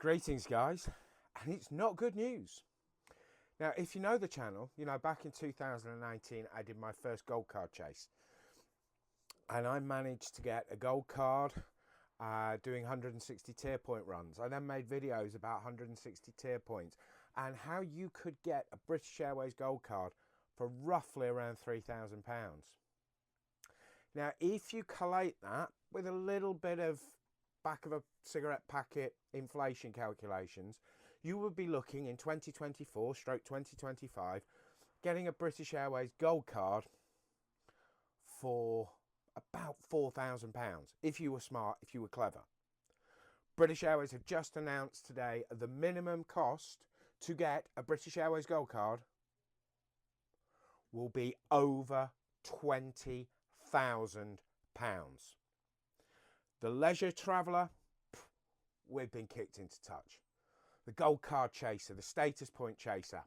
Greetings guys, and it's not good news. Now if you know the channel, you know back in 2019 I did my first gold card chase and I managed to get a gold card doing 160 tier point runs. I then made videos about 160 tier points and how you could get a British Airways gold card for roughly around £3,000. Now if you collate that with a little bit of back of a cigarette packet inflation calculations, you would be looking in 2024 stroke 2025 getting a British Airways gold card for about £4,000 if you were smart, if you were clever. British Airways have just announced today the minimum cost to get a British Airways gold card will be over £20,000. The leisure traveller, we've been kicked into touch. The gold card chaser, the status point chaser.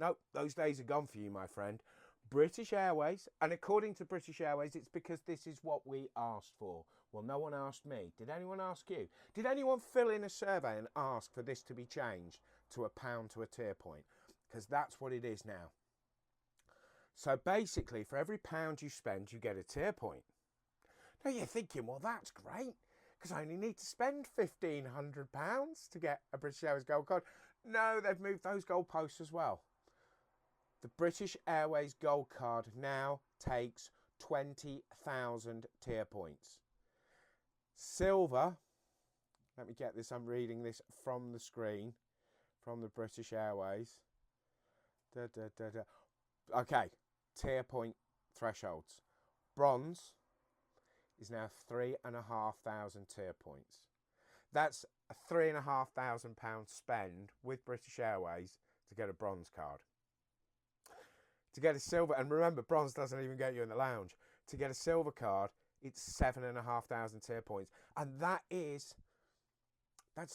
Nope, those days are gone for you, my friend. British Airways, and according to British Airways, it's because this is what we asked for. Well, no one asked me. Did anyone ask you? Did anyone fill in a survey and ask for this to be changed to £1 to a tier point? Because that's what it is now. So basically, for every pound you spend, you get a tier point. Now you're thinking, well, that's great, because I only need to spend £1,500 to get a British Airways gold card. No, they've moved those goalposts as well. The British Airways gold card now takes 20,000 tier points. Silver, let me get this, I'm reading this from the screen, from the British Airways. Okay, tier point thresholds. Bronze is now 3,500 tier points. That's a £3,500 spend with British Airways to get a bronze card. To get a silver, and remember, bronze doesn't even get you in the lounge. To get a silver card, it's 7,500 tier points, and that's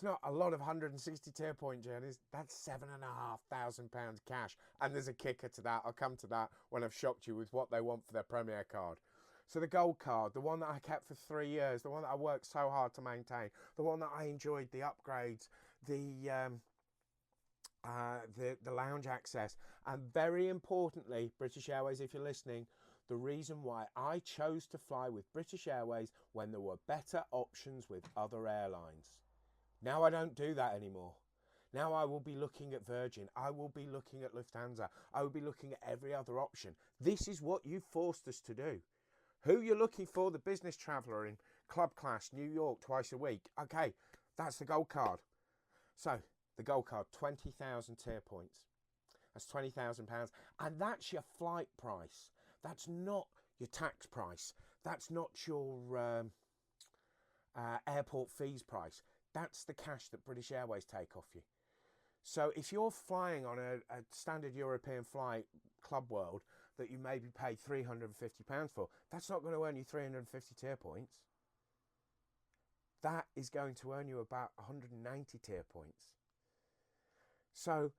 not a lot of 160 tier point journeys. That's £7,500 cash, and there's a kicker to that. I'll come to that when I've shocked you with what they want for their Premier card. So the gold card, the one that I kept for 3 years, the one that I worked so hard to maintain, the one that I enjoyed, the upgrades, the lounge access, and very importantly, British Airways, if you're listening, the reason why I chose to fly with British Airways when there were better options with other airlines. Now I don't do that anymore. Now I will be looking at Virgin, I will be looking at Lufthansa, I will be looking at every other option. This is what you forced us to do. Who you're looking for, the business traveller in club class, New York, twice a week. Okay, that's the gold card. So, the gold card, 20,000 tier points. That's £20,000. And that's your flight price. That's not your tax price. That's not your airport fees price. That's the cash that British Airways take off you. So if you're flying on a standard European flight, Club World, that you maybe paid £350 for, that's not going to earn you 350 tier points. That is going to earn you about 190 tier points. So,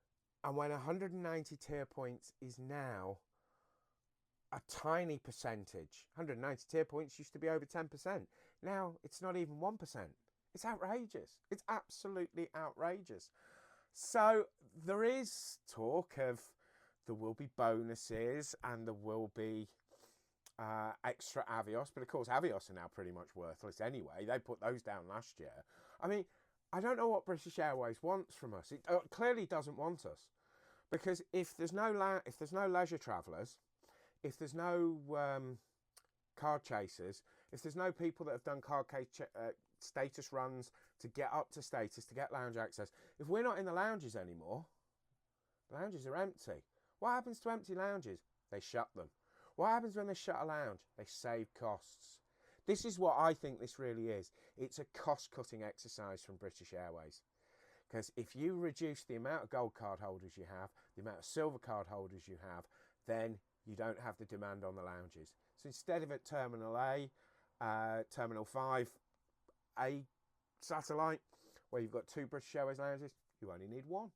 and when 190 tier points is now a tiny percentage, 190 tier points used to be over 10%. Now it's not even 1%. It's outrageous. It's absolutely outrageous. So there is talk of there will be bonuses and there will be extra Avios. But of course, Avios are now pretty much worthless anyway. They put those down last year. I mean, I don't know what British Airways wants from us. It clearly doesn't want us. Because if there's no leisure travellers, if there's no card chasers, if there's no people that have done status runs to get up to status, to get lounge access, if we're not in the lounges anymore, the lounges are empty. What happens to empty lounges? They shut them. What happens when they shut a lounge? They save costs. This is what I think this really is. It's a cost-cutting exercise from British Airways. Because if you reduce the amount of gold card holders you have, the amount of silver card holders you have, then you don't have the demand on the lounges. So instead of at Terminal A, Terminal 5, A satellite, where you've got 2 British Airways lounges, you only need 1.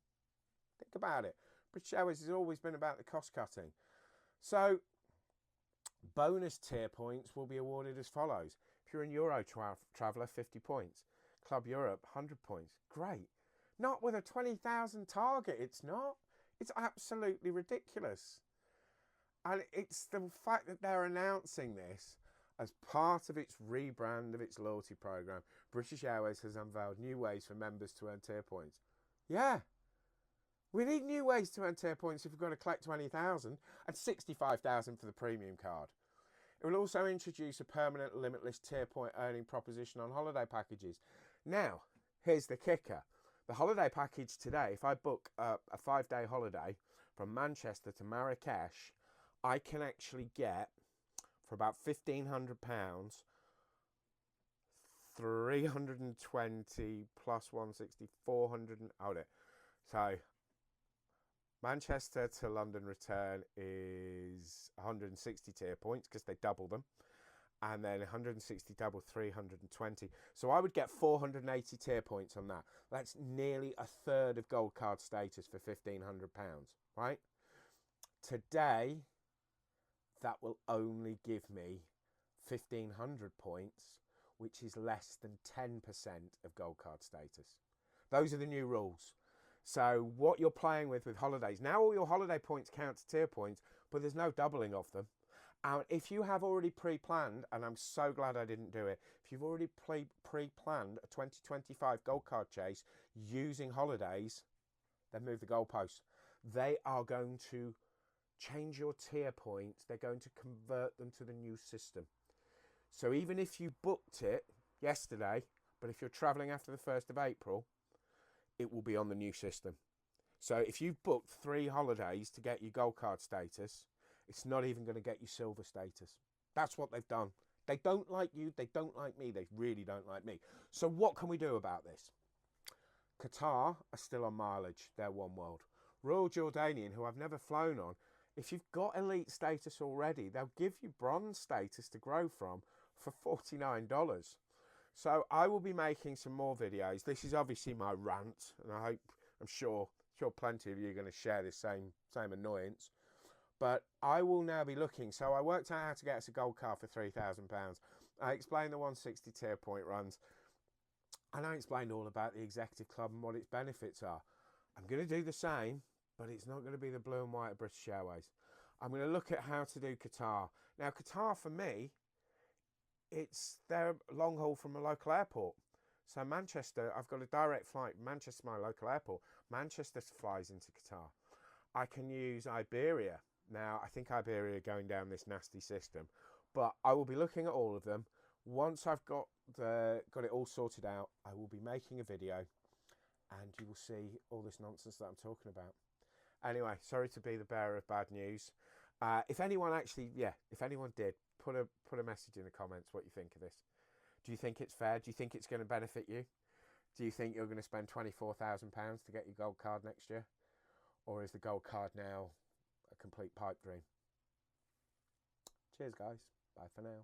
Think about it. British Airways has always been about the cost cutting. So bonus tier points will be awarded as follows. If you're a Euro traveller, 50 points. Club Europe, 100 points. Great. Not with a 20,000 target, it's not. It's absolutely ridiculous. And it's the fact that they're announcing this as part of its rebrand of its loyalty program. British Airways has unveiled new ways for members to earn tier points. Yeah, we need new ways to earn tier points if we've got to collect 20,000 and 65,000 for the premium card. It will also introduce a permanent limitless tier point earning proposition on holiday packages. Now, here's the kicker. The holiday package today, if I book a 5-day holiday from Manchester to Marrakesh, I can actually get, for about £1,500, 320 plus 160, 400, hold it. So, Manchester to London return is 160 tier points because they double them. And then 160 double 320. So I would get 480 tier points on that. That's nearly a third of gold card status for £1,500, right? Today, that will only give me 1,500 points, which is less than 10% of gold card status. Those are the new rules. So what you're playing with holidays, now all your holiday points count to tier points, but there's no doubling of them. And if you have already pre-planned, and I'm so glad I didn't do it, if you've already pre-planned a 2025 gold card chase using holidays, then move the goalposts. They are going to change your tier points. They're going to convert them to the new system. So even if you booked it yesterday, but if you're traveling after the 1st of April, it will be on the new system. So if you've booked 3 holidays to get your gold card status, it's not even going to get you silver status. That's what they've done. They don't like you. They don't like me. They really don't like me. So what can we do about this? Qatar are still on mileage. They're one world. Royal Jordanian, who I've never flown on, if you've got elite status already, they'll give you bronze status to grow from for $49. So I will be making some more videos. This is obviously my rant, and I'm sure plenty of you are going to share this same annoyance. But I will now be looking. So I worked out how to get us a gold card for £3,000. I explained the 160 tier point runs. And I explained all about the executive club and what its benefits are. I'm going to do the same, but it's not going to be the blue and white of British Airways. I'm going to look at how to do Qatar. Now, Qatar for me, they're long haul from a local airport. So Manchester, I've got a direct flight. Manchester, my local airport. Manchester flies into Qatar. I can use Iberia. Now, I think Iberia are going down this nasty system, but I will be looking at all of them. Once I've got it all sorted out, I will be making a video, and you will see all this nonsense that I'm talking about. Anyway, sorry to be the bearer of bad news. If anyone did, put a message in the comments what you think of this. Do you think it's fair? Do you think it's going to benefit you? Do you think you're going to spend £24,000 to get your gold card next year? Or is the gold card now a complete pipe dream? Cheers, guys. Bye for now.